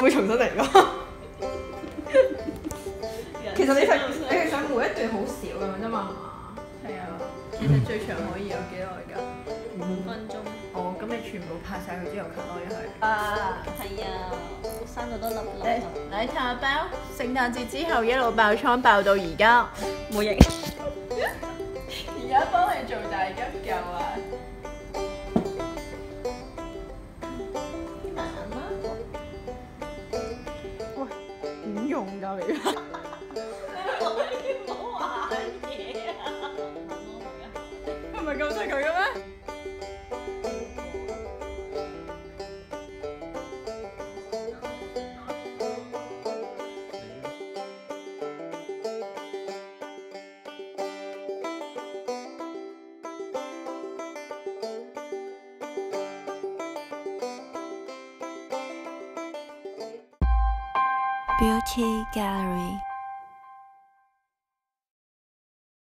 會重新嚟過。其實你係想每一段好少咁樣啫嘛，係嘛？係啊，其實最長可以有幾耐㗎？5分鐘。哦，咁你全部拍晒佢之後 cut 咯，一係。係啊，生到多粒粒。你睇下包，聖誕節之後一路爆瘡爆到而家，冇型。而家幫你做大急救啊！慢啦。點用㗎你？唔好玩嘢啊！佢唔係救晒佢嘅咩？Beauty Gallery。